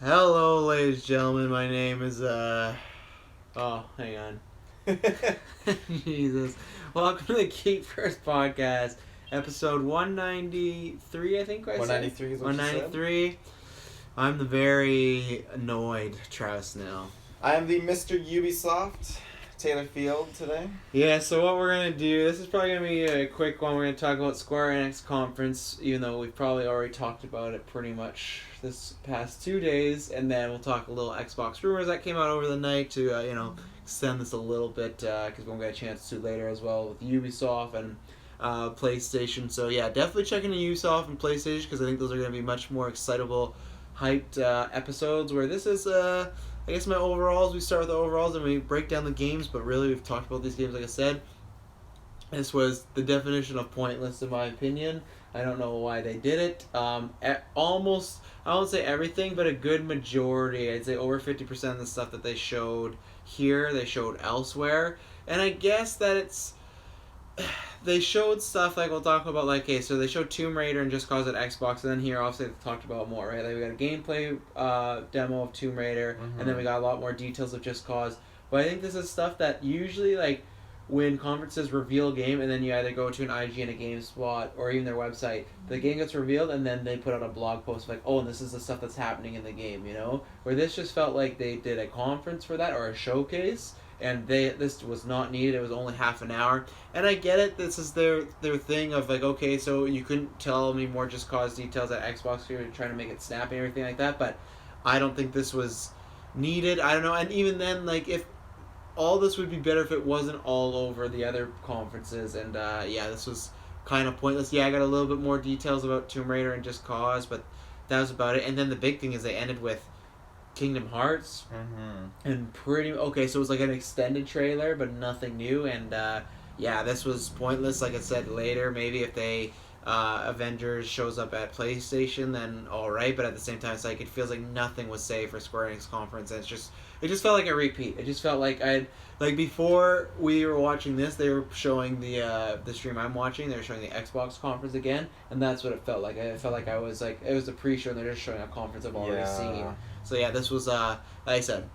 Hello, ladies and gentlemen. My name is, Oh, hang on. Jesus. Welcome to the GeekVerse podcast, episode 193, I think I said. 193 is what you said? 193. I'm the very annoyed Travis Snell. I am the Mr. Ubisoft, Taylor Field, today. Yeah, so what we're going to do, this is probably going to be a quick one. We're going to talk about Square Enix conference, even though we've probably already talked about it pretty much this past 2 days, and then we'll talk a little Xbox Rumours that came out over the night to, extend this a little bit, because we'll get a chance to later as well with Ubisoft and PlayStation. So yeah, definitely check into Ubisoft and PlayStation, because I think those are going to be much more excitable, hyped episodes, where this is, I guess my overalls, we start with the overalls and we break down the games, but really we've talked about these games, like I said. This was the definition of pointless in my opinion. I don't know why they did it. Almost, I won't say everything, but a good majority, I'd say over 50% of the stuff that they showed here, they showed elsewhere. And I guess that it's, they showed stuff like we'll talk about, like, okay, so they showed Tomb Raider and Just Cause at Xbox, and then here obviously they talked about more, right? Like we got a gameplay demo of Tomb Raider, and then we got a lot more details of Just Cause. But I think this is stuff that usually, like, when conferences reveal a game, and then you either go to an IGN, a GameSpot, or even their website, the game gets revealed, and then they put out a blog post like, oh, and this is the stuff that's happening in the game, you know? Where this just felt like they did a conference for that, or a showcase, and this was not needed. It was only half an hour, and I get it. This is their thing of like, okay, so you couldn't tell me more Just Cause details at Xbox. You're trying to make it snappy and everything like that, but I don't think this was needed. I don't know, and even then, like, if all this would be better if it wasn't all over the other conferences, and yeah, this was kind of pointless. Yeah, I got a little bit more details about Tomb Raider and Just Cause, but that was about it. And then the big thing is they ended with Kingdom Hearts, and okay, so it was like an extended trailer, but nothing new, and yeah, this was pointless. Like I said, later, maybe if they Avengers shows up at PlayStation, then alright, but at the same time, it's like, it feels like nothing was saved for Square Enix conference, and it just felt like a repeat. It just felt like before we were watching this, they were showing the stream I'm watching, they were showing the Xbox conference again, and that's what it felt like. I felt like I was like, it was the pre-show, and they're just showing a conference I've already seen. So yeah, this was, like I said,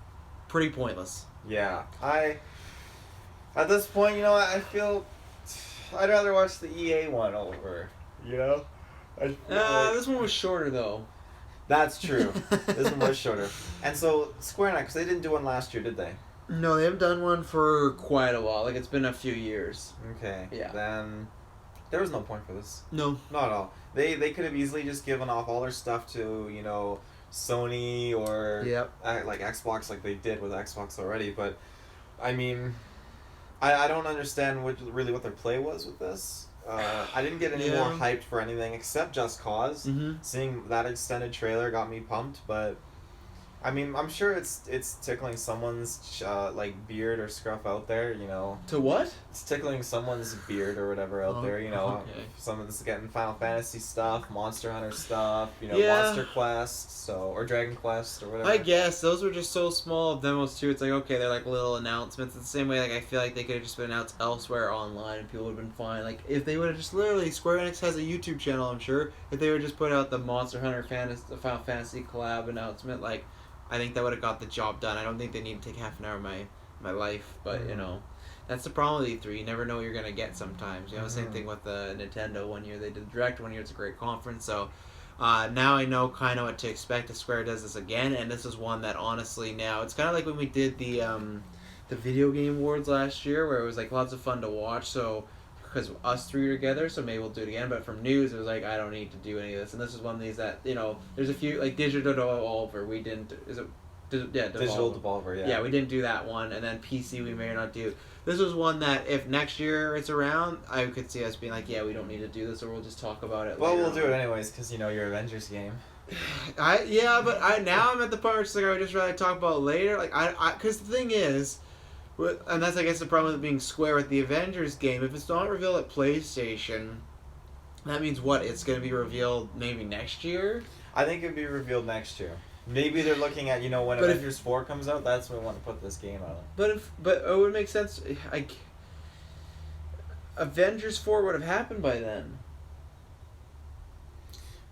pretty pointless. Yeah. At this point, I feel I'd rather watch the EA one over, This one was shorter, though. That's true. This one was shorter. And so, Square Enix, they didn't do one last year, did they? No, they haven't done one for quite a while. Like, it's been a few years. Okay. Yeah. Then there was no point for this. No. Not at all. They could have easily just given off all their stuff to, Sony or like Xbox, like they did with Xbox already. But I mean, I don't understand what their play was with this. I didn't get any more hyped for anything except Just Cause. Seeing that extended trailer got me pumped, but I mean, I'm sure it's tickling someone's like beard or scruff out there, To what? It's tickling someone's beard or whatever out there, Okay. Someone's getting Final Fantasy stuff, Monster Hunter stuff, Yeah. Monster Quest, or Dragon Quest or whatever. I guess those were just so small demos too. It's like, okay, they're like little announcements. It's the same way, like, I feel like they could have just been announced elsewhere online and people would have been fine. Like, if they would have just literally, Square Enix has a YouTube channel, I'm sure. If they would just put out the Monster Hunter Final Fantasy collab announcement, like, I think that would have got the job done. I don't think they need to take half an hour of my life, but that's the problem with E3. You never know what you're gonna get sometimes. Same thing with the Nintendo. One year they did the Direct, one year it's a great conference. So now I know kind of what to expect if Square does this again, and this is one that honestly now it's kind of like when we did the video game awards last year, where it was like lots of fun to watch. So because us three are together, so maybe we'll do it again. But from news, it was like, I don't need to do any of this. And this is one of these that, there's a few, like Digital Devolver, we didn't, Digital Devolver, yeah. Yeah, we didn't do that one. And then PC, we may or not do. This was one that if next year it's around, I could see us being like, yeah, we don't need to do this, or we'll just talk about it Well, later we'll do it anyways, because, your Avengers game. Now I'm at the part where it's like, I would just rather talk about it later. Like, because the thing is, and that's, I guess, the problem with being Square with the Avengers game. If it's not revealed at PlayStation, that means what? It's going to be revealed maybe next year? I think it would be revealed next year. Maybe they're looking at, when Avengers 4 comes out, that's when we want to put this game out. But it would make sense. Avengers 4 would have happened by then.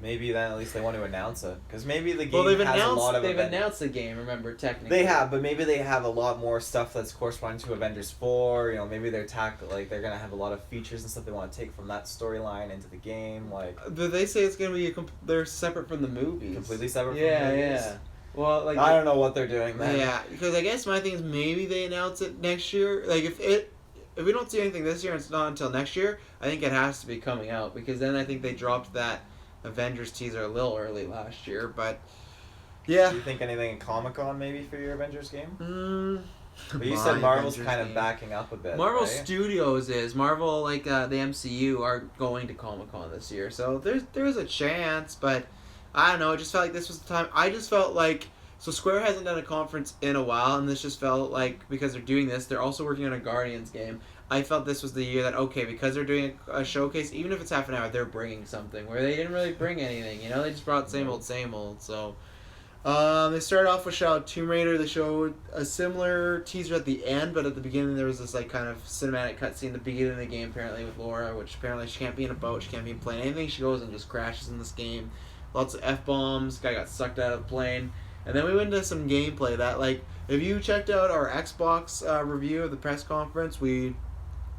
maybe then at least they want to announce it, because maybe the game well, has a lot of they've announced the game. Remember, technically they have, but maybe they have a lot more stuff that's corresponding to Avengers 4. You know, maybe they're they're gonna have a lot of features and stuff they want to take from that storyline into the game. Like, but they say it's gonna be they're separate from the movies. Completely separate. From Yeah, the movies. yeah. Well, like I don't know what they're doing then. Yeah, because I guess my thing is maybe they announce it next year. Like if we don't see anything this year, and it's not until next year. I think it has to be coming out, because then I think they dropped that Avengers teaser a little early last year. But yeah, Do you think anything in Comic-Con maybe for your Avengers game? But you My said Marvel's Avengers kind of game. backing up a bit. Marvel right? Studios is Marvel, like the MCU are going to Comic-Con this year, so there's a chance. But I don't know. It just felt like this was the time. I just felt like. So Square hasn't done a conference in a while, and this just felt like, because they're doing this, they're also working on a Guardians game. I felt this was the year that, okay, because they're doing a showcase, even if it's half an hour, they're bringing something, where they didn't really bring anything, you know? They just brought same old, so... they started off with Shadow Tomb Raider. They showed a similar teaser at the end, but at the beginning there was this like kind of cinematic cutscene at the beginning of the game, apparently, with Laura, which apparently she can't be in a boat, she can't be in a plane, anything, she goes and just crashes in this game. Lots of F-bombs, guy got sucked out of the plane. And then we went into some gameplay that, like, if you checked out our Xbox review of the press conference, we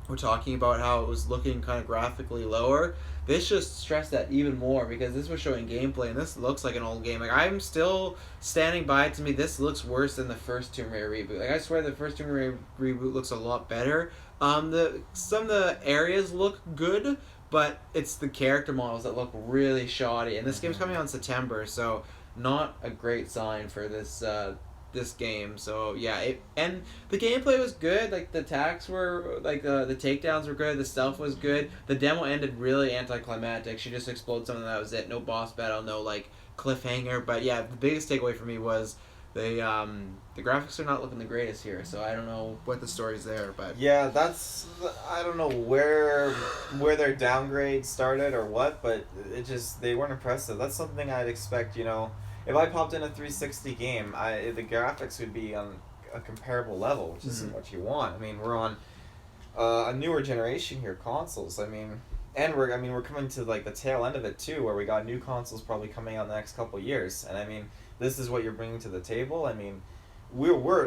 were talking about how it was looking kind of graphically lower. This just stressed that even more, because this was showing gameplay, and this looks like an old game. Like, I'm still standing by it. To me, this looks worse than the first Tomb Raider reboot. Like, I swear the first Tomb Raider reboot looks a lot better. Some of the areas look good, but it's the character models that look really shoddy. And this game's coming out in September, so not a great sign for this game. So yeah, and the gameplay was good. Like the attacks were like the takedowns were good. The stealth was good. The demo ended really anticlimactic. She just exploded something, that was it. No boss battle, no like cliffhanger. But yeah, the biggest takeaway for me was the graphics are not looking the greatest here. So I don't know what the story's there, but yeah, I don't know where their downgrade started or what, but they weren't impressive. That's something I'd expect, you know. If I popped in a 360 game, the graphics would be on a comparable level, which isn't what you want. I mean, we're on a newer generation here, consoles. I mean, and we're coming to like the tail end of it too, where we got new consoles probably coming out in the next couple of years. And I mean, this is what you're bringing to the table. I mean,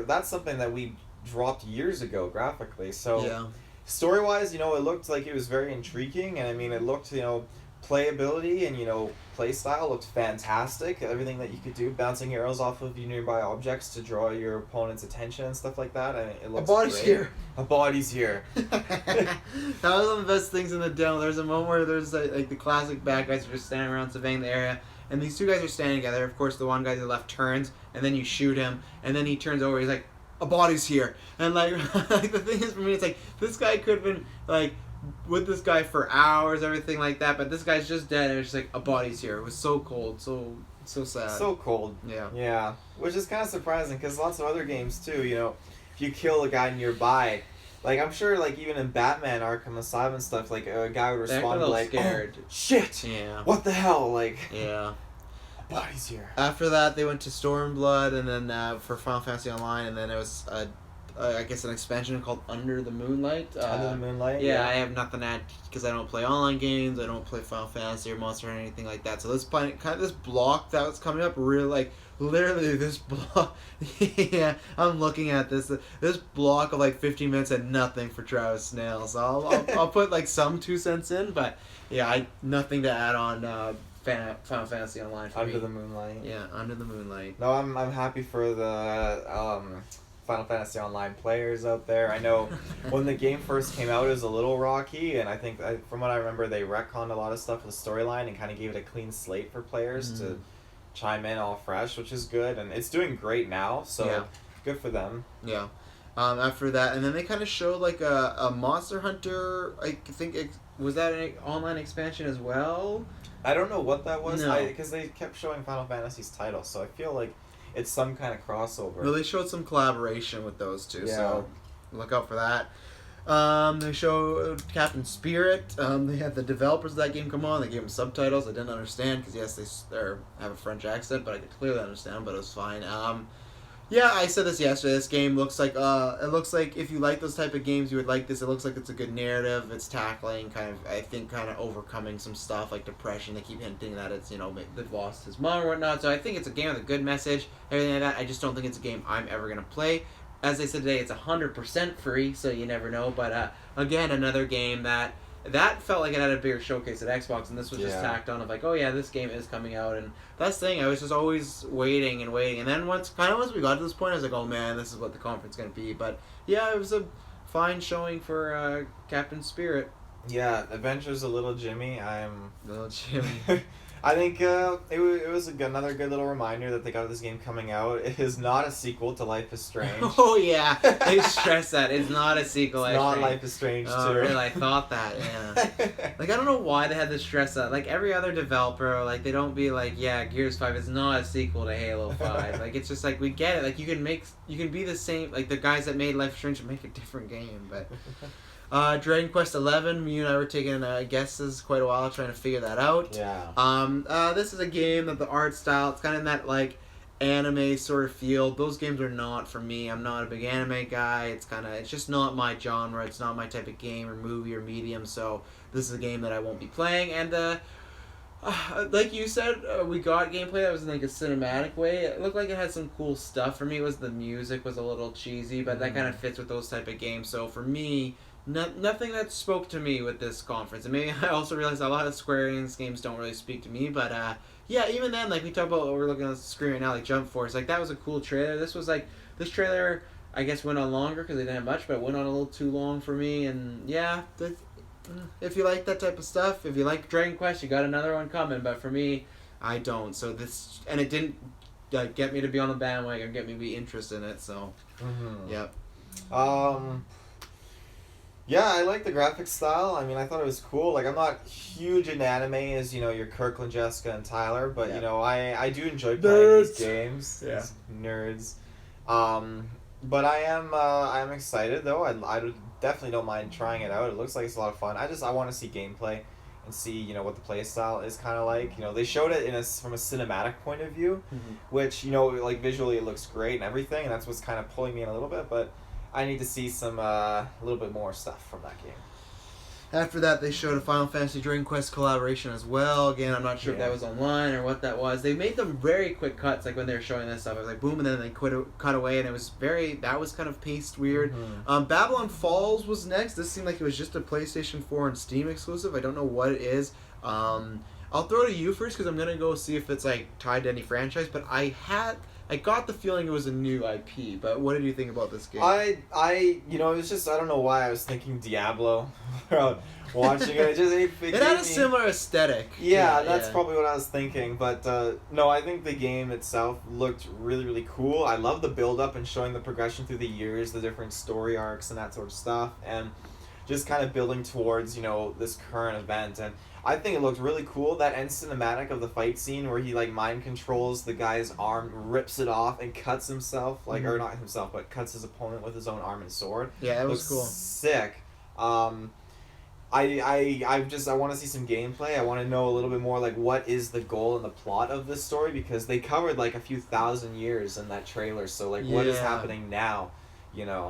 that's something that we dropped years ago graphically. So yeah. Story-wise, you know, it looked like it was very intriguing, and I mean, it looked, you know, playability and, you know, play style looked fantastic. Everything that you could do, bouncing arrows off of nearby objects to draw your opponent's attention and stuff like that. I mean, it looks great. Here. A body's here. That was one of the best things in the demo. There's a moment where there's like the classic bad guys are just standing around surveying the area, and these two guys are standing together. Of course, the one guy to the left turns, and then you shoot him, and then he turns over. He's like, "A body's here," and like, like the thing is for me, it's like this guy could have been like with this guy for hours, everything like that, but this guy's just dead, and it's just like, a body's here. It was so cold, so sad. So cold. Yeah, which is kind of surprising, because lots of other games too, you know, if you kill a guy nearby, like I'm sure like even in Batman Arkham Asylum and stuff, like a guy would respond like, scared. Oh, shit, yeah, what the hell, like, yeah, a body's here. After that they went to Stormblood, and then for Final Fantasy Online, and then it was I guess an expansion called Under the Moonlight. Under the Moonlight? Yeah, I have nothing to add, because I don't play online games, I don't play Final Fantasy or Monster or anything like that. So this this block that was coming up, really, like, literally this block, yeah, I'm looking at this block of like 15 minutes and nothing for Travis Snail. So I'll put like some 2 cents in, but yeah, nothing to add on Final Fantasy Online for Under me. the Moonlight. Yeah, Under the Moonlight. No, I'm happy for the Final Fantasy Online players out there. I know when the game first came out, it was a little rocky, and I think, from what I remember, they retconned a lot of stuff with the storyline and kind of gave it a clean slate for players to chime in all fresh, which is good, and it's doing great now, so good for them. Yeah. After that, and then they kind of showed like a Monster Hunter, I think, was that an online expansion as well? I don't know what that was, No. because they kept showing Final Fantasy's title, so I feel like it's some kind of crossover. Well, they showed some collaboration with those two, so look out for that. They showed Captain Spirit. They had the developers of that game come on. They gave them subtitles. I didn't understand, because yes, they have a French accent, but I could clearly understand, but it was fine. Yeah, I said this yesterday. This game looks like it looks like if you like those type of games, you would like this. It looks like it's a good narrative. It's tackling kind of overcoming some stuff like depression. They keep hinting that it's they've lost his mom or whatnot. So I think it's a game with a good message. Everything like that. I just don't think it's a game I'm ever gonna play. As I said today, it's 100% free, so you never know. But again, another game that felt like it had a bigger showcase at Xbox, and this was just tacked on of like, oh yeah, this game is coming out, and that's the thing. I was just always waiting, and then once we got to this point, I was like, oh man, this is what the conference is gonna be. But yeah, it was a fine showing for Captain Spirit. Yeah, Adventures of Little Jimmy. Little Jimmy. I think it was another good little reminder that they got this game coming out. It is not a sequel to Life is Strange. Oh yeah, they stress that it's not a sequel. It's not Life is Strange 2. Oh really? I thought that. Yeah. Like I don't know why they had to stress that. Like every other developer, like they don't be like, yeah, Gears 5 is not a sequel to Halo 5. Like it's just like we get it. Like you can be the same. Like the guys that made Life is Strange make a different game, but. Dragon Quest 11, you and I were taking guesses quite a while trying to figure that out. Yeah. This is a game that the art style, it's kind of in that like anime sort of feel. Those games are not for me. I'm not a big anime guy. It's just not my genre. It's not my type of game or movie or medium. So this is a game that I won't be playing. And like you said, we got gameplay that was in like a cinematic way. It looked like it had some cool stuff. For me, the music was a little cheesy, but that kind of fits with those type of games. So for me. Nothing that spoke to me with this conference. And maybe I also realized a lot of Square Enix games don't really speak to me. But yeah, even then, like we talk about what we're looking at the screen right now, like Jump Force, like that was a cool trailer. This trailer, I guess, went on longer because they didn't have much, but it went on a little too long for me. And yeah, if you like that type of stuff, if you like Dragon Quest, you got another one coming. But for me, I don't. So it didn't get me to be on the bandwagon, get me to be interested in it. So, yep. Yeah, I like the graphic style. I mean, I thought it was cool. Like, I'm not huge in anime as, your Kirkland, Jessica, and Tyler, but, I do enjoy playing these games. Yeah. These nerds. But I am excited, though. I definitely don't mind trying it out. It looks like it's a lot of fun. I want to see gameplay and see, what the play style is kind of like. They showed it from a cinematic point of view, which, like, visually it looks great and everything, and that's what's kind of pulling me in a little bit, but... I need to see some a little bit more stuff from that game. After that, they showed a Final Fantasy Dragon Quest collaboration as well. Again, I'm not sure if that was online or what that was. They made them very quick cuts, like when they were showing this stuff. It was like boom, and then they cut away, and it was that was kind of paced weird. Babylon Falls was next. This seemed like it was just a PlayStation 4 and Steam exclusive. I don't know what it is. I'll throw it to you first because I'm gonna go see if it's like tied to any franchise. But I got the feeling it was a new IP, but what did you think about this game? It was just, I don't know why I was thinking Diablo watching it. It had a similar aesthetic. Yeah, that's probably what I was thinking. But no, I think the game itself looked really, really cool. I love the build-up and showing the progression through the years, the different story arcs and that sort of stuff, and just kind of building towards, this current event. And I think it looked really cool. That end cinematic of the fight scene where he, like, mind controls the guy's arm, rips it off, and cuts himself, or not himself, but cuts his opponent with his own arm and sword. Yeah, it was cool. Sick. I want to see some gameplay. I want to know a little bit more, like, what is the goal and the plot of this story, because they covered, like, a few thousand years in that trailer, so, like, what is happening now?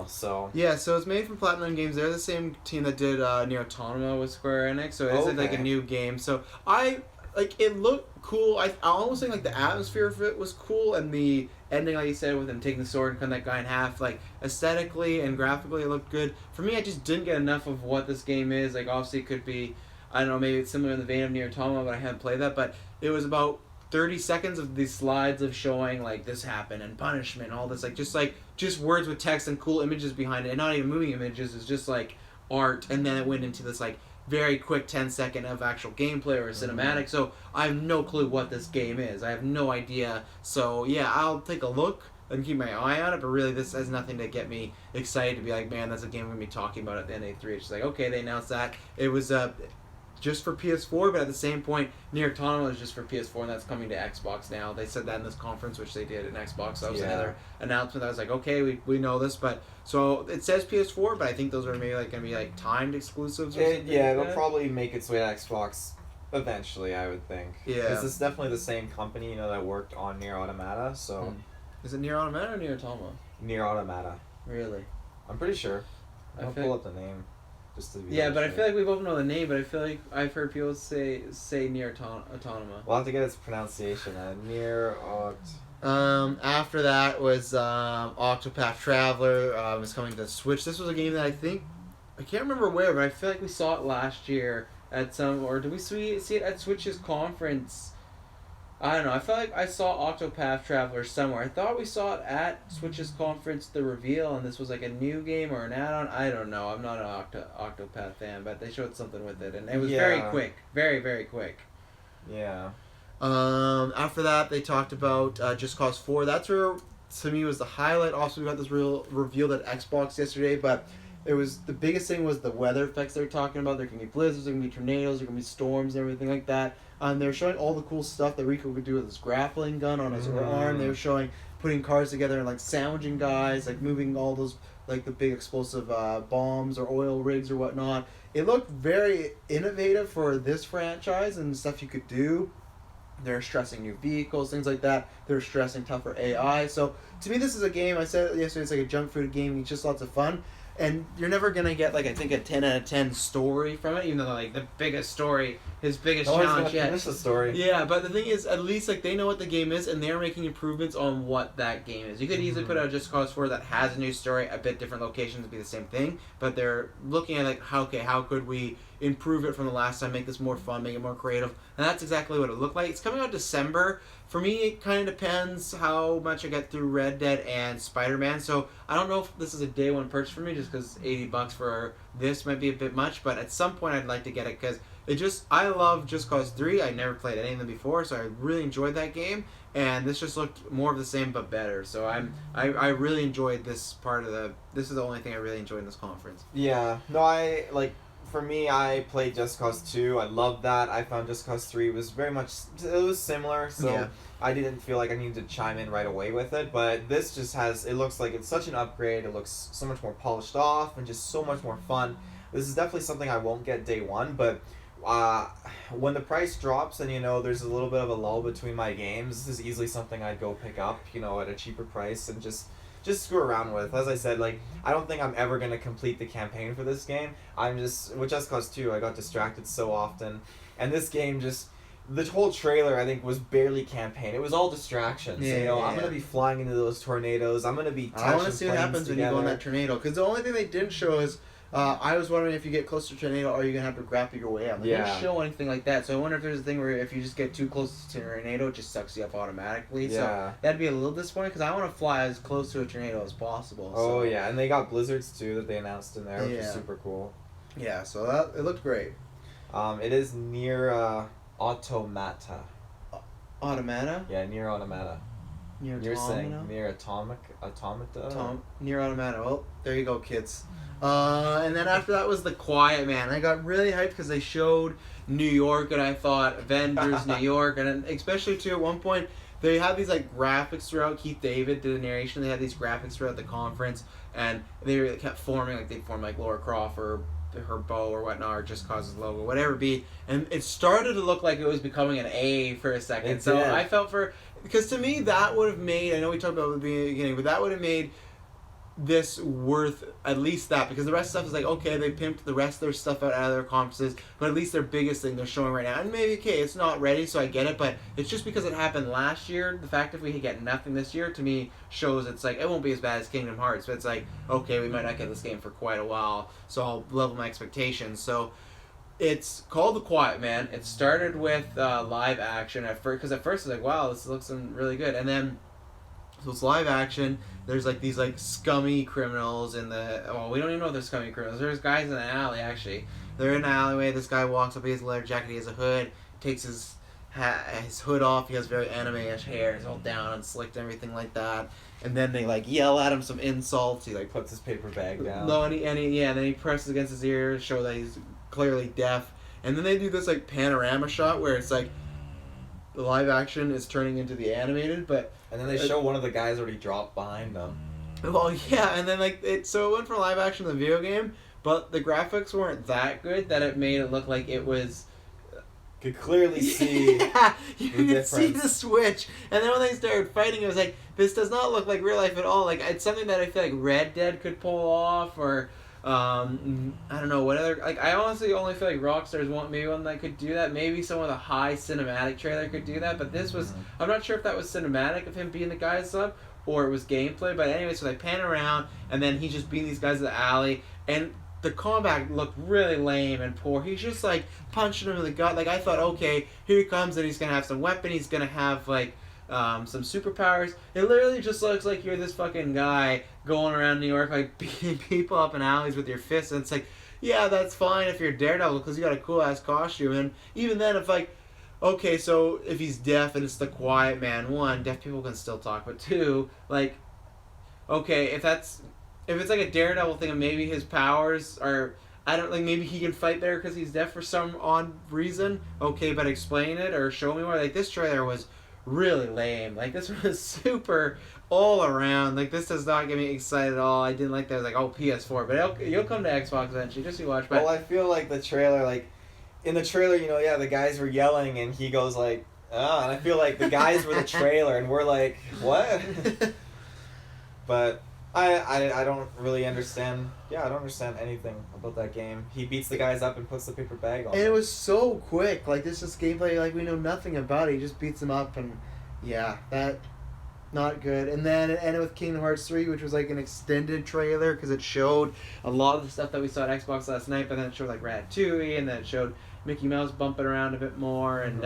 So... Yeah, so it's made from Platinum Games. They're the same team that did Nier Automata with Square Enix, so it isn't like a new game. So it looked cool. I almost think, like, the atmosphere of it was cool, and the ending, like you said, with him taking the sword and cutting that guy in half, like, aesthetically and graphically it looked good. For me, I just didn't get enough of what this game is. Like, obviously it could be, I don't know, maybe it's similar in the vein of Nier Automata, but I haven't played that, but it was about 30 seconds of these slides of showing, like, this happened and punishment and all this, just words with text and cool images behind it, and not even moving images. It's just like art, and then it went into this like very quick 10-second of actual gameplay or a cinematic. So I have no clue what this game is. I have no idea. So yeah, I'll take a look and keep my eye on it, but really this has nothing to get me excited to be like, man, that's a game we're gonna be talking about at the end of E3. It's just like, okay, they announced that it was just for PS4, but at the same point, Nier Automata is just for PS4, and that's coming to Xbox now. They said that in this conference, which they did in Xbox. So that was another announcement. I was like, okay, we know this, but so it says PS4, but I think those are maybe like gonna be like timed exclusives. Or something it'll probably make its way to Xbox eventually, I would think. Yeah, this is definitely the same company that worked on Nier Automata, so. Is it Nier Automata or Nier Automata? Nier Automata. Really? I'm pretty sure. I'll pull up the name. Just to be but sure. I feel like we both know the name, but I feel like I've heard people say Nier Automata. We'll have to get its pronunciation. Nier After that was Octopath Traveler. Was coming to Switch. This was a game that I can't remember where, but I feel like we saw it last year at or did we see it at Switch's conference? I don't know. I feel like I saw Octopath Traveler somewhere. I thought we saw it at Switch's conference, the reveal, and this was like a new game or an add-on. I don't know. I'm not an Octopath fan, but they showed something with it, and it was very quick. Very, very quick. Yeah. After that, they talked about Just Cause 4. That's where, to me, was the highlight. Also, we got this real reveal at Xbox yesterday, but it was the biggest thing was the weather effects they were talking about. There can be blizzards, there can be tornadoes, there can be storms, and everything like that. They were showing all the cool stuff that Rico could do with his grappling gun on his arm. They were showing putting cars together and like sandwiching guys, like moving all those like the big explosive bombs or oil rigs or whatnot. It looked very innovative for this franchise and stuff you could do. They're stressing new vehicles, things like that. They're stressing tougher AI. So to me, this is a game. I said yesterday, it's like a junk food game. It's just lots of fun. And you're never going to get, like, I think a 10 out of 10 story from it, even though, like, the biggest story, his biggest challenge yet. Finish the story. Yeah, but the thing is, at least, like, they know what the game is, and they're making improvements on what that game is. You could easily put out Just Cause 4 that has a new story, a bit different locations, be the same thing, but they're looking at, like, how could we improve it from the last time, make this more fun, make it more creative, and that's exactly what it looked like. It's coming out December. For me, it kind of depends how much I get through Red Dead and Spider-Man, so I don't know if this is a day one purchase for me, just because $80 for this might be a bit much, but at some point I'd like to get it, because I love Just Cause 3, I never played any of them before, so I really enjoyed that game, and this just looked more of the same but better, so I really enjoyed this this is the only thing I really enjoyed in this conference. Yeah, no, for me, I played Just Cause 2. I loved that. I found Just Cause 3 was it was similar, so I didn't feel like I needed to chime in right away with it, but this just it looks like it's such an upgrade. It looks so much more polished off and just so much more fun. This is definitely something I won't get day one, but when the price drops and, there's a little bit of a lull between my games, this is easily something I'd go pick up, at a cheaper price and just screw around with. As I said, I don't think I'm ever going to complete the campaign for this game. With Just Cause 2, I got distracted so often. And this game the whole trailer, I think, was barely campaign. It was all distractions. I'm going to be flying into those tornadoes. I'm going to be touching I want to see what happens together. when you go in that tornado. Because the only thing they didn't show is, I was wondering if you get close to a tornado, are you going to have to grapple your way out? They didn't show anything like that. So I wonder if there's a thing where if you just get too close to a tornado, it just sucks you up automatically. So that'd be a little disappointing because I want to fly as close to a tornado as possible. Oh, yeah. And they got blizzards, too, that they announced in there, which is super cool. Yeah, so it looked great. It is Nier Automata. Automata? Yeah, Nier Automata. You're saying Nier Automata? Nier Automata. Well, there you go, kids. And then after that was The Quiet Man. I got really hyped because they showed New York, and I thought Avengers New York, and especially too at one point they had these graphics throughout. Keith David did the narration. They had these graphics throughout the conference, and they kept forming they formed Laura Croft or her bow or whatnot, or Just Cause's logo, whatever it be, and it started to look like it was becoming an A for a second. I felt because to me that would have made, I know we talked about it at the beginning, but that would have made this worth at least that, because the rest of stuff is okay, they pimped the rest of their stuff out of their conferences, but at least their biggest thing they're showing right now, and maybe it's not ready, so I get it, but it's just because it happened last year. The fact if we get nothing this year, to me, shows it won't be as bad as Kingdom Hearts, but it's okay, we might not get this game for quite a while, so I'll level my expectations. So it's called The Quiet Man. It started with live action because at first it's wow, this looks really good, and then so it's live action. There's these scummy criminals in we don't even know if they're scummy criminals. There's guys in an alley, actually. They're in an alleyway. This guy walks up, he has a leather jacket, he has a hood, takes his hood off, he has very anime-ish hair, it's all down and slicked and everything like that. And then they yell at him some insults. He puts his paper bag down. No, then he presses against his ear to show that he's clearly deaf. And then they do this panorama shot where it's the live action is turning into the animated, and then they show one of the guys already dropped behind them. Well, yeah, and then it went from live action to the video game, but the graphics weren't that good that it made it look like it was could clearly see you the could difference. see the switch. And then when they started fighting, it was like, this does not look like real life at all. Like, it's something that I feel like Red Dead could pull off, or I don't know what other. Like, I honestly only feel like Rockstar's maybe one that could do that. Maybe some of the high cinematic trailer could do that. But this was, I'm not sure if that was cinematic of him beating the guys up, or it was gameplay. But anyway, so they pan around, and then he's just beating these guys in the alley, and the combat looked really lame and poor. He's just like punching him in the gut. Like, I thought, okay, here he comes, and he's gonna have some weapon. He's gonna have like some superpowers. It literally just looks like you're this fucking guy going around New York like beating people up in alleys with your fists. And it's like, yeah, that's fine if you're Daredevil because you got a cool ass costume. And even then, if like, okay, so if he's deaf and it's the Quiet Man, one, deaf people can still talk, but two, like, okay, if it's like a Daredevil thing and maybe his powers are, I don't, like, maybe he can fight there because he's deaf for some odd reason, okay, but explain it or show me more. Like, this trailer was really lame. Like, this was super all around. Like, this does not get me excited at all. I didn't like that. I was like, oh, PS4, but you'll come to Xbox eventually, just to watch. But well, I feel like the trailer, like, in the trailer, you know, yeah, the guys were yelling and he goes like, oh, and I feel like the guys were the trailer and we're like, what? But I don't really understand. Yeah, I don't understand anything about that game. He beats the guys up and puts the paper bag on. And it was so quick. Like, this is gameplay, like, we know nothing about it. He just beats them up, and yeah, that, not good. And then it ended with Kingdom Hearts 3, which was like an extended trailer, because it showed a lot of the stuff that we saw at Xbox last night, but then it showed, like, Ratatouille, and then it showed Mickey Mouse bumping around a bit more, and,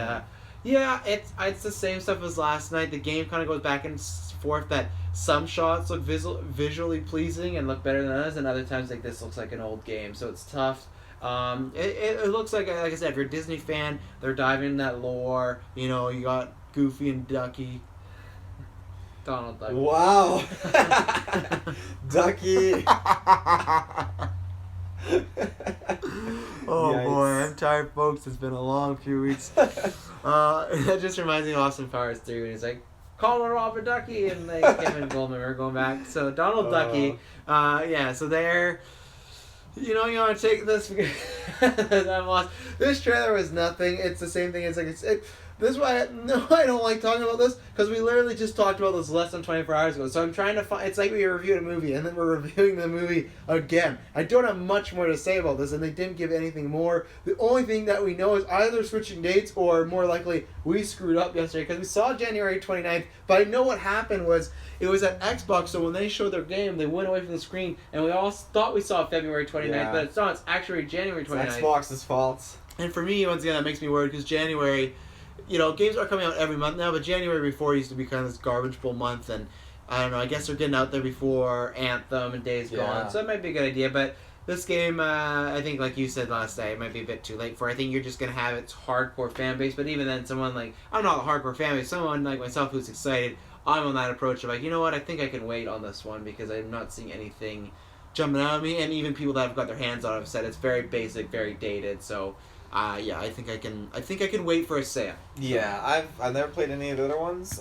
yeah, it's the same stuff as last night. The game kind of goes back and forth that some shots look visually pleasing and look better than others, and other times like this looks like an old game, so it's tough. It looks like I said, if you're a Disney fan, they're diving in that lore. You know, you got Goofy and Ducky. Donald Duck. Wow. Ducky. Oh Yikes. boy, I'm tired, folks. It's been a long few weeks. That just reminds me of Austin Powers 3 when he's like, call her Robert Ducky, and like him and Goldman are going back. So Donald Ducky, yeah. So they're, you want to take this because I'm lost. This trailer was nothing. It's the same thing. It's like this is why I don't like talking about this, because we literally just talked about this less than 24 hours ago. So I'm trying to find. It's like we reviewed a movie and then we're reviewing the movie again. I don't have much more to say about this, and they didn't give anything more. The only thing that we know is either switching dates or more likely we screwed up yesterday, because we saw January 29th. But I know what happened was it was at Xbox, so when they showed their game, they went away from the screen, and we all thought we saw February 29th, but it's not. It's actually January 29th. It's Xbox's fault. And for me, once again, that makes me worried, because January, games are coming out every month now, but January before used to be kind of this garbage bowl month, and I don't know, I guess they're getting out there before Anthem and Days Gone, so that might be a good idea. But this game, I think, like you said last night, it might be a bit too late for. I think you're just going to have its hardcore fan base, but even then, someone like, I'm not a hardcore fan base, someone like myself who's excited, I'm on that approach of like, you know what, I think I can wait on this one, because I'm not seeing anything jumping out at me, and even people that have got their hands on it have said it's very basic, very dated, so... yeah, I think I can wait for a sale. Yeah, I've never played any of the other ones.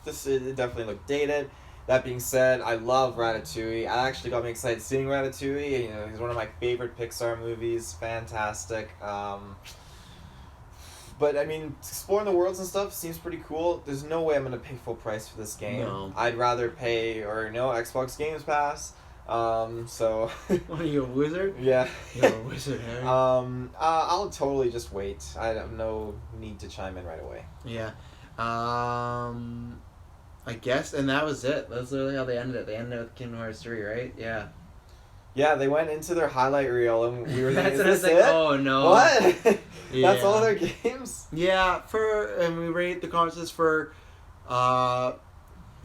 It definitely looked dated. That being said, I love Ratatouille. I actually got me excited seeing Ratatouille. He's one of my favorite Pixar movies. Fantastic. But I mean, exploring the worlds and stuff seems pretty cool. There's no way I'm gonna pay full price for this game. No. I'd rather pay Xbox Games Pass. So. What are you, a wizard? Yeah. You're a wizard, Harry. I'll totally just wait. I have no need to chime in right away. Yeah. I guess, and that was it. That's literally how they ended it. They ended it with Kingdom Hearts 3, right? Yeah. Yeah, they went into their highlight reel, and we were thinking, is this it? Oh, no. What? Yeah. That's all their games? Yeah, and we rate the conferences for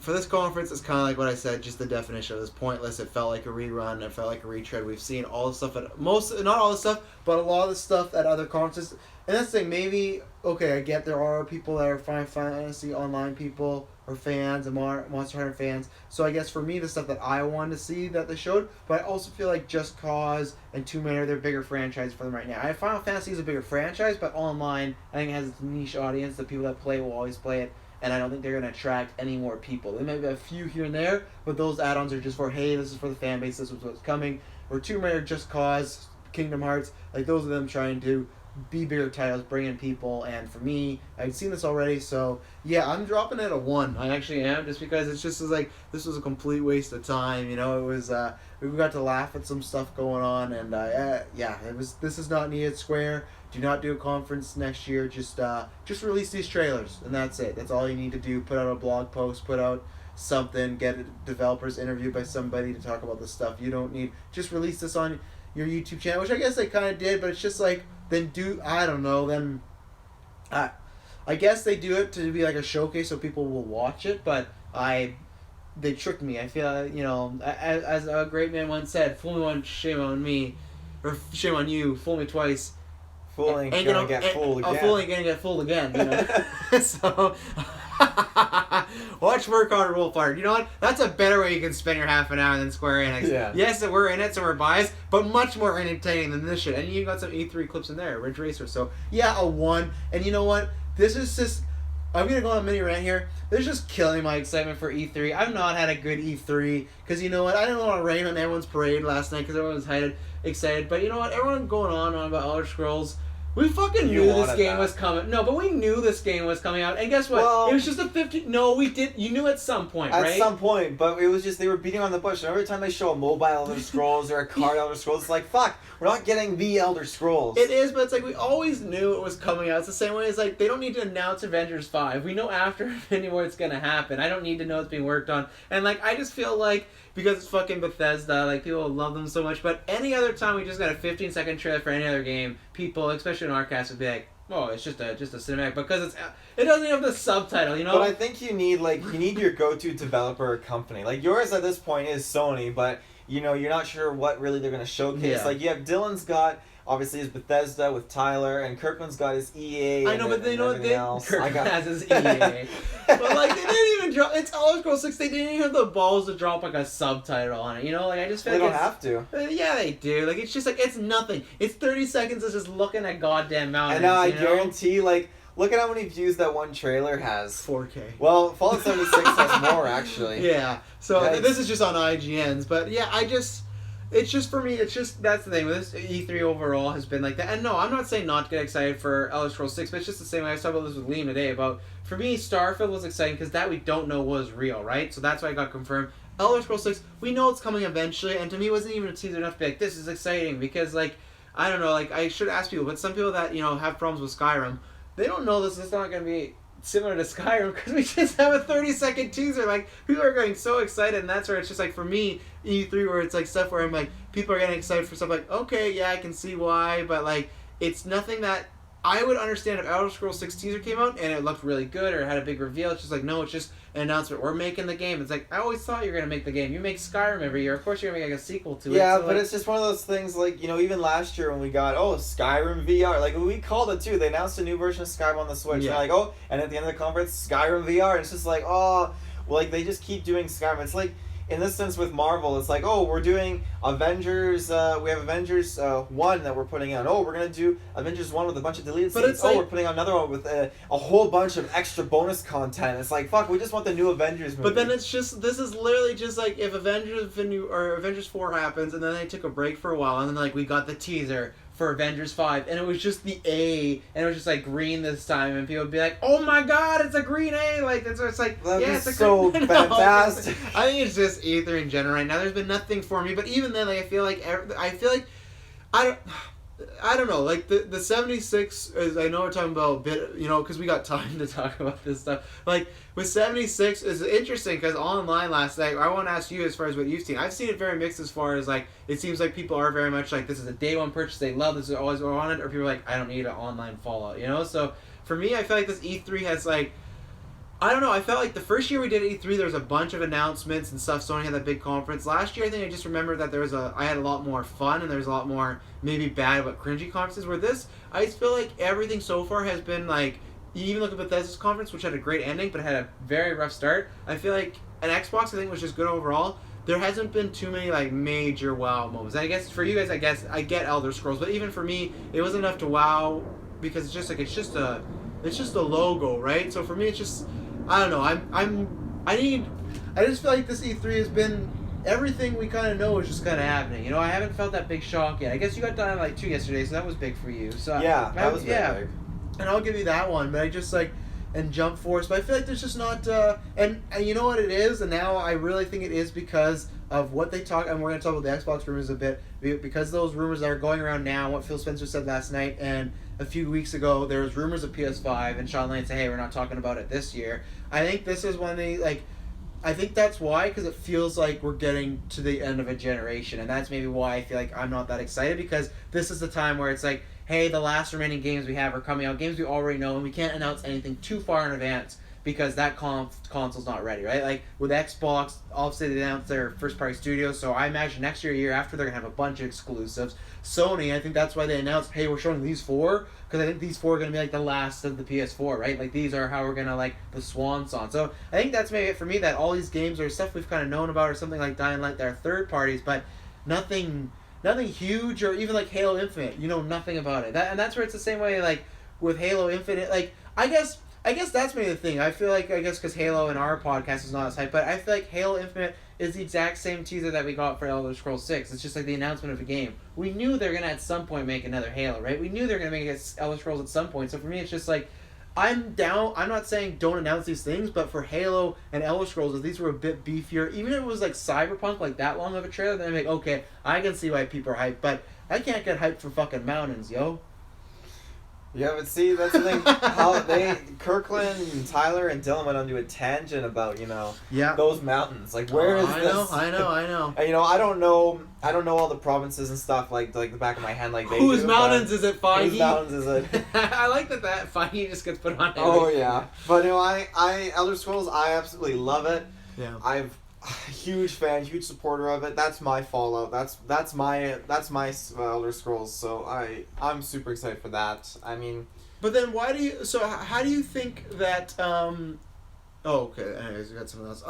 this conference, it's kind of like what I said, just the definition of this pointless. It felt like a rerun. It felt like a retread. We've seen all the stuff not all the stuff, but a lot of the stuff at other conferences. And that's the thing, maybe, okay, I get there are people that are Final Fantasy Online people, or fans, and Monster Hunter fans. So I guess for me, the stuff that I wanted to see that they showed, but I also feel like Just Cause and Tomb Raider, they're bigger franchise for them right now. Final Fantasy is a bigger franchise, but online, I think it has its niche audience. The people that play will always play it. And I don't think they're going to attract any more people. There may be a few here and there, but those add-ons are just for, hey, this is for the fan base, this is what's coming. Or Tomb Raider, Just Cause, Kingdom Hearts, like those are them trying to be bigger titles, bring in people, and for me, I've seen this already, so yeah, I'm dropping it a 1. I actually am, just because it's just like, this was a complete waste of time, you know, it was, we got to laugh at some stuff going on, and this is not needed. Square, do not do a conference next year, just release these trailers, and that's it. That's all you need to do. Put out a blog post, put out something, get developers interviewed by somebody to talk about this stuff. You don't need, just release this on your YouTube channel, which I guess they kind of did, but it's just like, then I don't know, then I guess they do it to be like a showcase so people will watch it, but they tricked me. I feel, you know, as a great man once said, fool me once, shame on me, or shame on you, fool me twice. Fooling, gonna get fooled again. Fooling, gonna get fooled again, you know. So, watch work hard, roll hard. You know what? That's a better way you can spend your half an hour than Square Enix. Yeah. Yes, we're in it, so we're biased, but much more entertaining than this shit. And you got some E3 clips in there, Ridge Racer. So, yeah, a 1. And you know what? This is just... I'm going to go on a mini rant here. This is just killing my excitement for E3. I've not had a good E3, because you know what? I didn't want to rain on everyone's parade last night, because everyone was excited. But you know what? Everyone going on about Elder Scrolls... We fucking knew this game was coming. No, but we knew this game was coming out. And guess what? Well, it was just a 50... No, we did... You knew at some point, right? At some point, but it was just... They were beating on the bush. And every time they show a mobile Elder Scrolls or a card Elder Scrolls, it's like, fuck, we're not getting the Elder Scrolls. It is, but it's like, we always knew it was coming out. It's the same way as, like, they don't need to announce Avengers 5. We know after Infinity War it's going to happen. I don't need to know it's being worked on. And, like, I just feel like... Because it's fucking Bethesda, like, people love them so much. But any other time we just got a 15-second trailer for any other game, people, especially in our cast, would be like, "Oh, it's just a cinematic," because it doesn't even have the subtitle, you know. But I think you need your go-to developer or company. Like yours at this point is Sony, but you know you're not sure what really they're gonna showcase. Yeah. Like you have Dylan's got. Obviously, his Bethesda with Tyler, and Kirkman's got his EA. I know, but they know what Kirkman has his EA. But like, they didn't even drop. It's Elder Scrolls 6. They didn't even have the balls to drop like a subtitle on it. You know, like I just feel they like don't have to. Yeah, they do. Like it's just like it's nothing. It's 30 seconds of just looking at goddamn mountains. And I guarantee, like. Look at how many views that one trailer has. 4K. Well, Fallout 76 has more actually. Yeah. So this is just on IGN's, but yeah, it's just for me. It's just that's the thing. This E3 overall has been like that. And no, I'm not saying not to get excited for Elder Scrolls 6, but it's just the same way I was talking about this with Liam today. About for me, Starfield was exciting because that we don't know was real, right? So that's why I got confirmed. Elder Scrolls 6, we know it's coming eventually, and to me, it wasn't even a teaser enough to be like, this is exciting because like I don't know, like I should ask people, but some people that have problems with Skyrim, they don't know this is not going to be similar to Skyrim because we just have a 30-second teaser. Like, people are getting so excited, and that's where it's just like, for me, E3, where it's like stuff where I'm like, people are getting excited for stuff like, okay, yeah, I can see why, but like, it's nothing that I would understand if Elder Scrolls 6 teaser came out and it looked really good or it had a big reveal. It's just like, no, it's just an announcement. We're making the game. It's like, I always thought you were going to make the game. You make Skyrim every year. Of course you're going to make like a sequel to it. Yeah, so but like, it's just one of those things like, even last year when we got, Skyrim VR. Like, we called it too. They announced a new version of Skyrim on the Switch. Yeah. And they're like, and at the end of the conference, Skyrim VR. And it's just like, they just keep doing Skyrim. It's like, in this sense with Marvel, it's like, we're doing Avengers, we have Avengers 1 that we're putting out. We're going to do Avengers 1 with a bunch of deleted scenes. It's like, we're putting out another one with a whole bunch of extra bonus content. It's like, fuck, we just want the new Avengers movie. But then it's just, this is literally just like, if Avengers 4 happens, and then they took a break for a while, and then like we got the teaser for Avengers 5, and it was just the A, and it was just like green this time, and people would be like, "Oh my god, it's a green A!" Like it's like, it's a so green... fantastic. I think it's just E3 in general right now. There's been nothing for me, but even then, like I feel like I don't know, like the 76 is, I know we're talking about a bit, because we got time to talk about this stuff. Like with 76 is interesting because online last night, I want to ask you as far as what you've seen. I've seen it very mixed as far as like, it seems like people are very much like, this is a day one purchase, they love this, is always what I wanted, or people are like, I don't need an online Fallout, So for me, I feel like this E3 has like, I don't know, I felt like the first year we did E3, there was a bunch of announcements and stuff. Sony had that big conference. Last year, I think I just remembered that I had a lot more fun, and there was a lot more maybe bad but cringy conferences. Where this, I just feel like everything so far has been like, you even look at Bethesda's conference, which had a great ending, but had a very rough start. I feel like an Xbox, I think, was just good overall. There hasn't been too many like major wow moments. I guess for you guys, I get Elder Scrolls, but even for me, it wasn't enough to wow because it's just like it's just a logo, right? So for me, it's just, I don't know. I just feel like this E3 has been everything we kind of know is just kind of happening. You know, I haven't felt that big shock yet. I guess you got Dying Light 2 yesterday, so that was big for you. So that was very big. And I'll give you that one, but I just like, and Jump Force, but I feel like there's just not, and you know what it is, and now I really think it is because of what they talk, and we're going to talk about the Xbox rumors a bit, because those rumors that are going around now, what Phil Spencer said last night, and a few weeks ago, there was rumors of PS5, and Sean Lane said, hey, we're not talking about it this year. I think this is when they, like, I think that's why, because it feels like we're getting to the end of a generation, and that's maybe why I feel like I'm not that excited, because this is the time where it's like, hey, the last remaining games we have are coming out, games we already know, and we can't announce anything too far in advance because that console's not ready, right? Like, with Xbox, obviously they announced their first-party studios, so I imagine next year after, they're going to have a bunch of exclusives. Sony, I think that's why they announced, hey, we're showing these 4, because I think these 4 are going to be, like, the last of the PS4, right? Like, these are how we're going to, like, the swan song. So, I think that's maybe it for me, that all these games are stuff we've kind of known about, or something like Dying Light that are third parties, but nothing huge, or even like Halo Infinite, you know nothing about it. And that's where it's the same way, like with Halo Infinite. Like I guess that's maybe the thing. I feel like because Halo in our podcast is not as hype, but I feel like Halo Infinite is the exact same teaser that we got for Elder Scrolls 6. It's just like the announcement of a game. We knew they're gonna at some point make another Halo, right? We knew they're gonna make Elder Scrolls at some point. So for me, it's just like, I'm down. I'm not saying don't announce these things, but for Halo and Elder Scrolls, if these were a bit beefier, even if it was like Cyberpunk, like that long of a trailer, then I'm like, okay, I can see why people are hyped, but I can't get hyped for fucking mountains, yo. Yeah, but see, that's the thing. Kirkland and Tyler and Dylan went onto a tangent about, those mountains. Like, where is this? I know. And, I don't know all the provinces and stuff like the back of my hand like they Whose do. mountains is it, Feige? Whose mountains is it? I like that Feige just gets put on everything. Oh, yeah. But, I Elder Scrolls, I absolutely love it. Yeah. I've huge fan, huge supporter of it. That's my Fallout. That's my Elder Scrolls. So I'm super excited for that. I mean, but then how do you think that? Okay. Anyways, we got something else.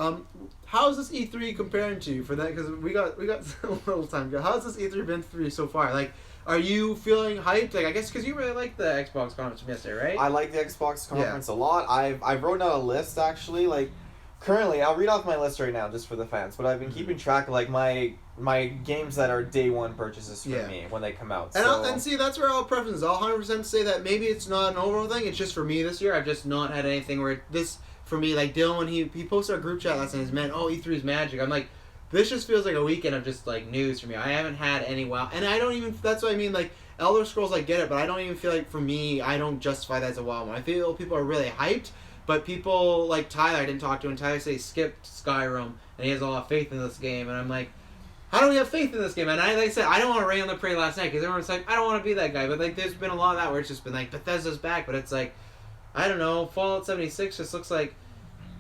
How's this E3 comparing to you for that? Because we got a little time to go. How's this E3 been for you so far? Like, are you feeling hyped? Like, I guess because you really like the Xbox conference from yesterday, right? I like the Xbox conference a lot. I've wrote down a list actually. Like, currently, I'll read off my list right now just for the fans. But I've been keeping track of like my games that are day one purchases for me when they come out. And see, that's where I'll preference. I'll 100% say that maybe it's not an overall thing. It's just for me this year. I've just not had anything where this for me. Like Dylan, when he posted our group chat last night, E3 is magic. I'm like, this just feels like a weekend of just like news for me. I haven't had any wow, and I don't even. That's what I mean. Like Elder Scrolls, I get it, but I don't even feel like for me, I don't justify that as a wow moment. I feel people are really hyped. But people like Tyler, I didn't talk to him. Tyler said he skipped Skyrim, and he has a lot of faith in this game. And I'm like, how do we have faith in this game? And like I said, I don't want to rain on the parade last night, because everyone's like, I don't want to be that guy. But like, there's been a lot of that where it's just been like, Bethesda's back. But it's like, I don't know, Fallout 76 just looks like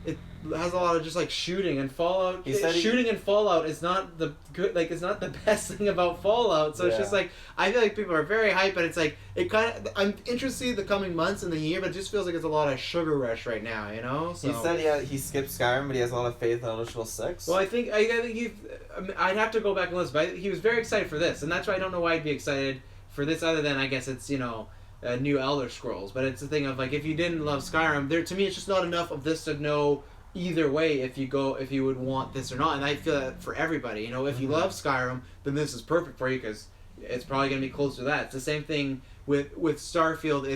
it has a lot of just like shooting, and Fallout. Shooting and Fallout is not the good. Like, it's not the best thing about Fallout. So it's just like, I feel like people are very hyped, but it's like it kind of. I'm interested in the coming months and the year, but it just feels like it's a lot of sugar rush right now. You know. So. He said he skipped Skyrim, but he has a lot of faith in Elder Scrolls 6. Well, I think I'd have to go back and listen, but he was very excited for this, and that's why I don't know why he'd be excited for this, other than I guess it's new Elder Scrolls. But it's the thing of like, if you didn't love Skyrim, to me it's just not enough of this to know either way if you would want this or not. And I feel that for everybody, if you love Skyrim, then this is perfect for you, because it's probably going to be close to that. It's the same thing with Starfield.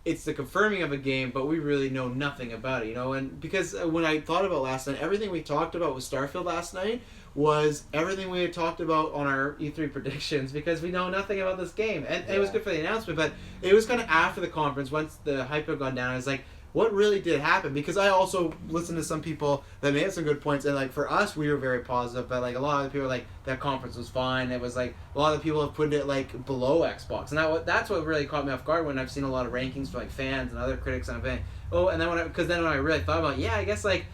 It's the confirming of a game, but we really know nothing about it, and because when I thought about last night, everything we talked about with Starfield last night was everything we had talked about on our E3 predictions, because we know nothing about this game. And it was good for the announcement, but it was kind of after the conference, once the hype had gone down, I was like, what really did happen? Because I also listened to some people that made some good points, and like for us, we were very positive, but like a lot of people were like, that conference was fine. It was like a lot of people have put it like below Xbox, and that's what really caught me off guard when I've seen a lot of rankings for like fans and other critics, and I'm thinking, and then when I really thought about I guess like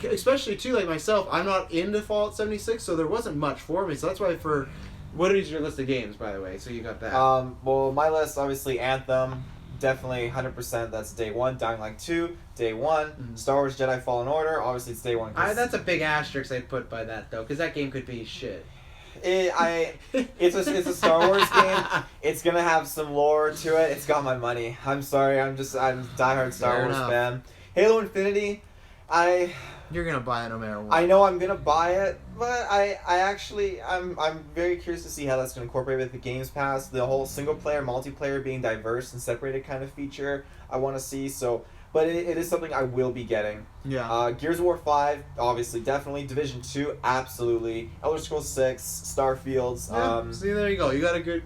especially too, like myself, I'm not into Fallout 76, so there wasn't much for me. So that's why what is your list of games, by the way? So you got that. Well, my list, obviously Anthem, definitely 100%. That's day one. Dying Light 2, day one. Mm-hmm. Star Wars Jedi Fallen Order, obviously it's day one. That's a big asterisk I'd put by that though, because that game could be shit. It's a Star Wars game. It's gonna have some lore to it. It's got my money. I'm sorry. I'm a diehard Star Wars fan. Halo Infinity. You're gonna buy it no matter what. I know I'm gonna buy it, but I'm very curious to see how that's gonna incorporate with the Games Pass, the whole single player, multiplayer being diverse and separated kind of feature. I want to see but it is something I will be getting. Yeah. Gears of War 5, obviously, definitely. Division 2, absolutely. Elder Scrolls 6, Starfields. Yeah. See, there you go. You got a good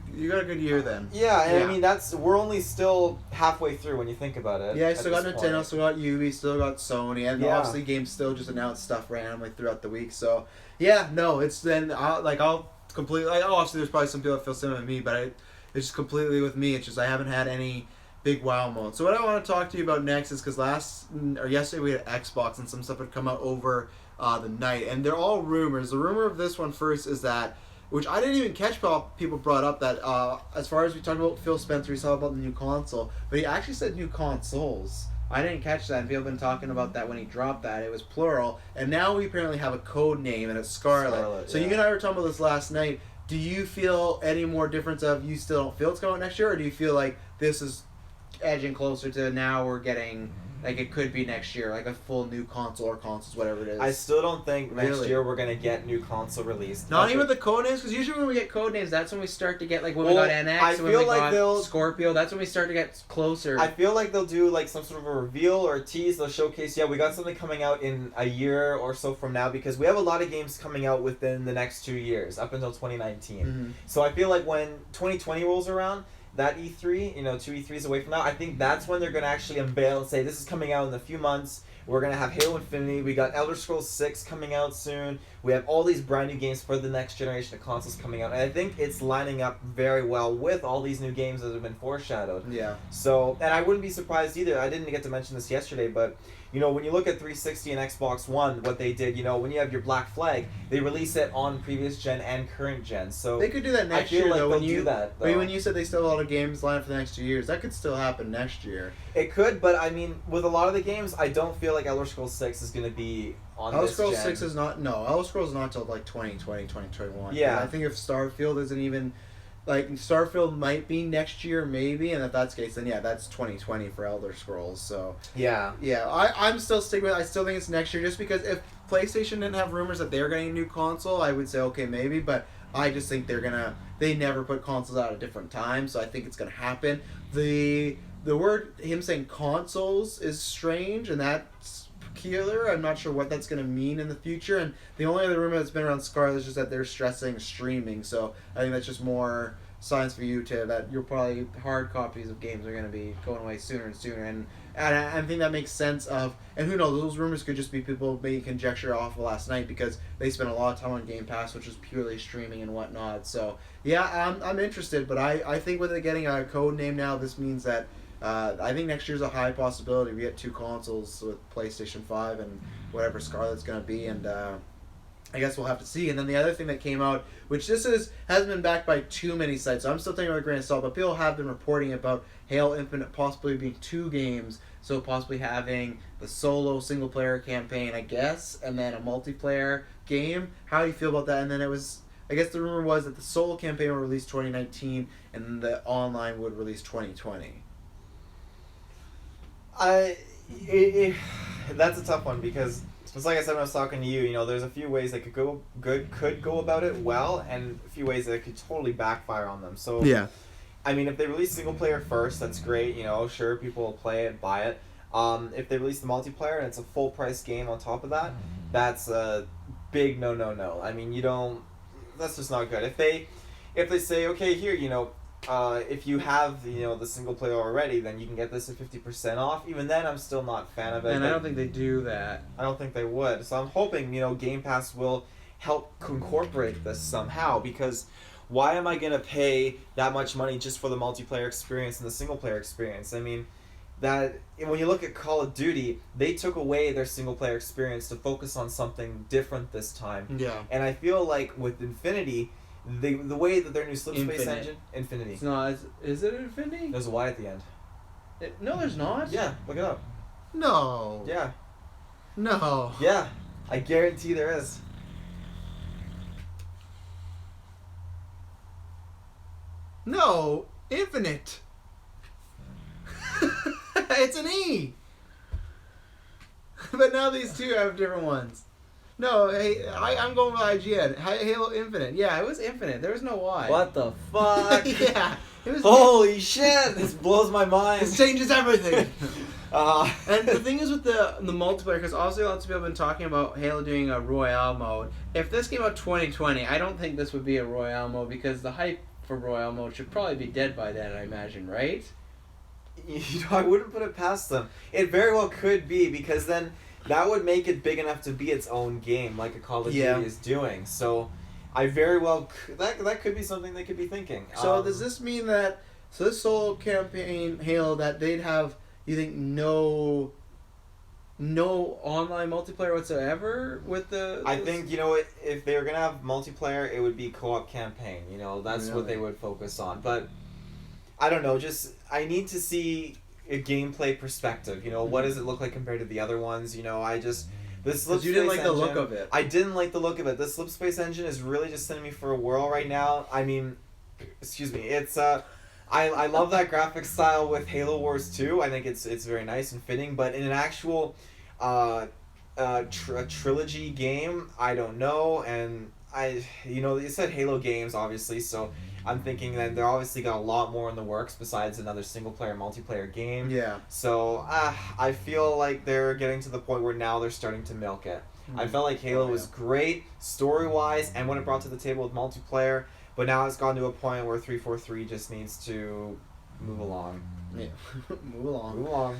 year then. Yeah, and I mean we're only still halfway through when you think about it. Yeah, I still got Nintendo, still got Ubi, still got Sony, and obviously games still just announce stuff randomly throughout the week. So yeah, no, it's then I'll completely obviously there's probably some people that feel similar to me, but it's just completely with me. It's just I haven't had any big wow moments. So what I want to talk to you about next is because yesterday we had Xbox and some stuff had come out over the night, and they're all rumors. The rumor of this one first is that, which I didn't even catch, people brought up that as far as we talked about Phil Spencer, he saw about the new console, but he actually said new consoles. I didn't catch that, and people have been talking about that when he dropped that. It was plural, and now we apparently have a code name, and it's Scarlet. So you and I were talking about this last night. Do you feel any more difference of you still don't feel it's coming next year, or do you feel like this is edging closer to now we're getting like it could be next year, like a full new console or consoles, whatever it is? I still don't think next year we're gonna get new console released. Not even the code names, because usually when we get code names, that's when we start to get like when we got NX, when we got Scorpio. That's when we start to get closer. I feel like they'll do like some sort of a reveal or a tease. They'll showcase. Yeah, we got something coming out in a year or so from now, because we have a lot of games coming out within the next 2 years up until 2019. Mm-hmm. So I feel like when 2020 rolls around, that E3, 2 E3s away from now, I think that's when they're going to actually unveil and say, this is coming out in a few months. We're going to have Halo Infinity. We got Elder Scrolls 6 coming out soon. We have all these brand new games for the next generation of consoles coming out. And I think it's lining up very well with all these new games that have been foreshadowed. Yeah. So, and I wouldn't be surprised either. I didn't get to mention this yesterday, but when you look at 360 and Xbox One, what they did, when you have your Black Flag, they release it on previous gen and current gen. So they could do that next year. I feel like they'll do that. Though. When you said they still have a lot of games lined up for the next 2 years, that could still happen next year. It could, but I mean, with a lot of the games, I don't feel like Elder Scrolls 6 is going to be on Elder this Scrolls gen. 6 is not. No, Elder Scrolls is not until like 2020, 2021. Yeah. I think if Starfield isn't even. Like, Starfield might be next year, maybe, and if that's the case, then yeah, that's 2020 for Elder Scrolls, so... Yeah. Yeah, I'm still sticking with it. I still think it's next year, just because if PlayStation didn't have rumors that they're getting a new console, I would say, okay, maybe, but I just think they never put consoles out at different times, so I think it's gonna happen. The word, him saying consoles, is strange, and that's peculiar. I'm not sure what that's going to mean in the future, and the only other rumor that's been around Scarlet is just that they're stressing streaming, so I think that's just more signs for you that you're probably hard copies of games are going to be going away sooner and sooner, and I think that makes sense of, and who knows, those rumors could just be people making conjecture off of last night because they spent a lot of time on Game Pass, which is purely streaming and whatnot, so yeah, I'm interested, but I think with it getting a code name now, this means that I think next year's a high possibility. We get 2 consoles with PlayStation 5 and whatever Scarlet's going to be, and I guess we'll have to see. And then the other thing that came out, which hasn't been backed by too many sites, so I'm still taking it with a grain of salt, but people have been reporting about Halo Infinite possibly being 2 games, so possibly having the solo single-player campaign, I guess, and then a multiplayer game. How do you feel about that? And then I guess the rumor was that the solo campaign would release 2019, and the online would release 2020. That's a tough one because just like I said when I was talking to you, there's a few ways they could go about it well, and a few ways that could totally backfire on them. So yeah, I mean, if they release single player first, that's great. Sure, people will play it, buy it. If they release the multiplayer and it's a full price game on top of that, that's a big no. I mean, that's just not good. If they say, okay, here, if you have the single player already, then you can get this at 50% off. Even then, I'm still not a fan of it. And I don't think they do that. I don't think they would. So I'm hoping Game Pass will help incorporate this somehow, because why am I gonna pay that much money just for the multiplayer experience and the single player experience? I mean, that when you look at Call of Duty, they took away their single player experience to focus on something different this time. Yeah. And I feel like with Infinity, the way that their new Slipspace engine... Infinity. It's not... Is it Infinity? There's a Y at the end. No, there's not. Yeah, look it up. No. Yeah. No. Yeah, I guarantee there is. No. Infinite. It's an E. But now these two have different ones. No, hey, I'm going with IGN. Halo Infinite. Yeah, it was Infinite. There was no Y. What the fuck? Yeah. It was Holy shit! This blows my mind. This changes everything. And the thing is with the multiplayer, because obviously lots of people have been talking about Halo doing a Royale mode. If this came out 2020, I don't think this would be a Royale mode because the hype for Royale mode should probably be dead by then, I imagine, right? I wouldn't put it past them. It very well could be, because then that would make it big enough to be its own game, like a Call of Duty is doing. So, I very well that could be something they could be thinking. So does this mean that this solo campaign Halo that they'd have, you think, no online multiplayer whatsoever with the? I think if they were gonna have multiplayer, it would be co-op campaign. That's what they would focus on. But I don't know. Just I need to see a gameplay perspective. What does it look like compared to the other ones? This slip you didn't like the look of it. I didn't like the look of it. The slip space engine is really just sending me for a whirl right now. I mean, excuse me. It's I love that graphic style with Halo Wars 2. I think it's very nice and fitting. But in an actual a trilogy game, I don't know. And you said Halo games obviously, so I'm thinking that they're obviously got a lot more in the works besides another single player multiplayer game. Yeah. So I feel like they're getting to the point where now they're starting to milk it. I felt like Halo was great story wise and what it brought to the table with multiplayer, but now it's gone to a point where 343 just needs to move along. Yeah. Move along. Move along.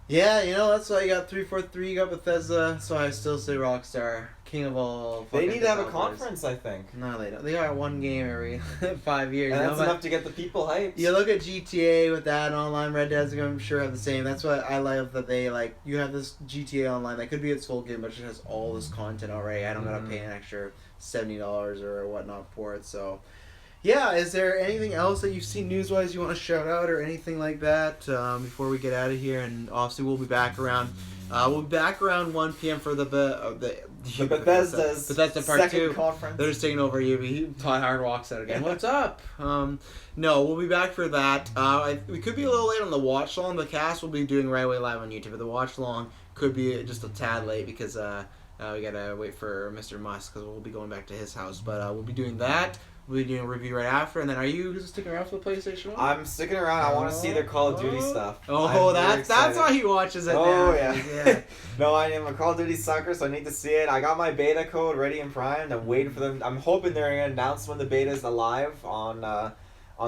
Yeah, that's why you got 343, you got Bethesda, so I still say Rockstar, king of all. They need to have a developers. conference, I think. No, they don't. They got one game every 5 years. And that's enough to get the people hyped. You look at GTA with that online, Red Dead's I'm sure have the same. That's what I love, that they you have this GTA Online that could be its full game, but it has all this content already. I don't gotta pay an extra $70 or whatnot for it. So, yeah. Is there anything else that you've seen news-wise you want to shout out or anything like that before we get out of here? And obviously we'll be back around. 1 p.m. for the Bethesda's Bethesda Part second 2 conference. They're just taking over UB. Todd Howard walks out again. What's up? No, we'll be back for that. We could be a little late on the watch long. The cast will be doing right away live on YouTube, but the watch long could be just a tad late because we gotta wait for Mr. Musk because we'll be going back to his house. But we'll be doing that. We'll be doing a review right after, and then are you sticking around for the PlayStation 1? I'm sticking around. I want to see their Call of Duty stuff. Oh, that's why he watches it. Oh, yeah. No, I am a Call of Duty sucker, so I need to see it. I got my beta code ready and primed. I'm waiting for them. I'm hoping they're going to announce when the beta is alive on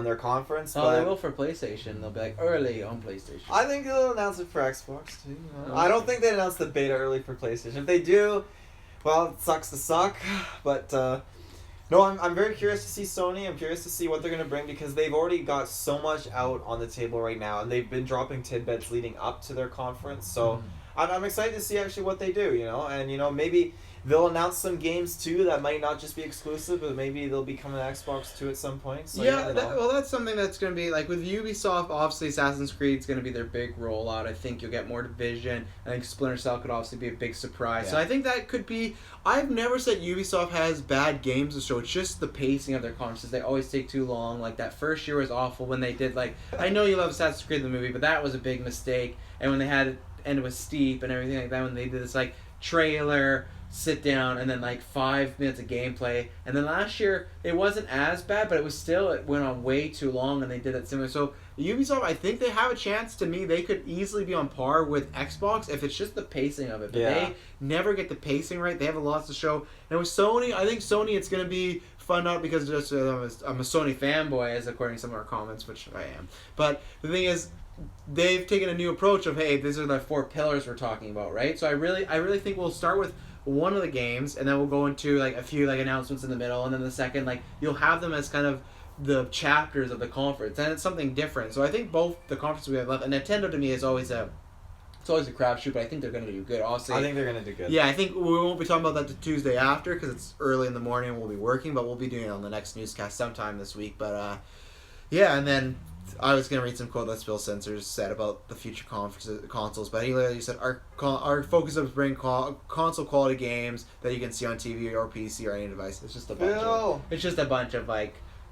their conference. Oh, they will for PlayStation. They'll be like early on PlayStation. I think they'll announce it for Xbox, too. I don't think they announced the beta early for PlayStation. If they do, well, it sucks to suck, but... No, I'm very curious to see Sony. I'm curious to see what they're going to bring because they've already got so much out on the table right now, and they've been dropping tidbits leading up to their conference. So I'm excited to see actually what they do, and maybe they'll announce some games too that might not just be exclusive, but maybe they'll be coming to Xbox too at some point. So that's something that's going to be like with Ubisoft. Obviously, Assassin's Creed is going to be their big rollout. I think you'll get more Division. I think Splinter Cell could obviously be a big surprise. Yeah. So I think that could be. I've never said Ubisoft has bad games to show. It's just the pacing of their conferences. They always take too long. Like that first year was awful when they did I know you love Assassin's Creed the movie, but that was a big mistake. And when they had it end with Steep and everything like that, when they did this trailer. Sit down and then 5 minutes of gameplay, and then last year it wasn't as bad, but it went on way too long, and they did it similar. So Ubisoft, I think they have a chance. To me, they could easily be on par with Xbox if it's just the pacing of it. But they never get the pacing right. They have a lot to show. And with Sony, I think Sony, it's gonna be fun out because just I'm a Sony fanboy, as according to some of our comments, which I am. But the thing is, they've taken a new approach of these are the 4 pillars we're talking about, right? So I really think we'll start with one of the games, and then we'll go into a few announcements in the middle, and then the second you'll have them as kind of the chapters of the conference, and it's something different. So I think both the conferences we have left, and Nintendo to me is always a crapshoot, but I think they're going to do good. Honestly, I think they're going to do good. Yeah, I think we won't be talking about that the Tuesday after because it's early in the morning and we'll be working, but we'll be doing it on the next newscast sometime this week. But and then I was going to read some quote that Phil Sensors said about the future consoles, but he literally said, our focus is bringing console quality games that you can see on TV or PC or any device. It's just a bunch of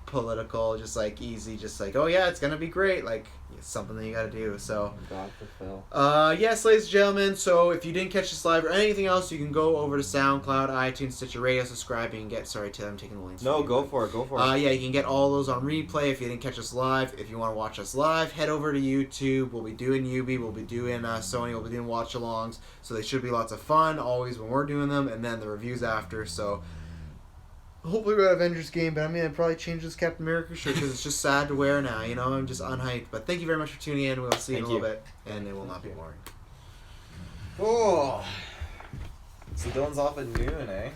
political, just like easy, just like, oh yeah, it's gonna be great, like it's something that you gotta do. So God fulfill. yes, ladies and gentlemen, so if you didn't catch this live or anything else, you can go over to SoundCloud, iTunes, Stitcher Radio, subscribe, and get, sorry Tim, I'm taking the links. No, go for it. Yeah, you can get all those on replay if you didn't catch us live. If you want to watch us live, head over to YouTube. We'll be doing Ubi, we'll be doing Sony, we'll be doing watch-alongs, so they should be lots of fun, always when we're doing them, and then the reviews after, so hopefully we're at Avengers game, but I'm going to probably change this Captain America shirt because it's just sad to wear now, you know, I'm just unhyped. But thank you very much for tuning in. We'll see you in a little bit, and it will not be boring. Oh. So Dylan's off at noon, eh?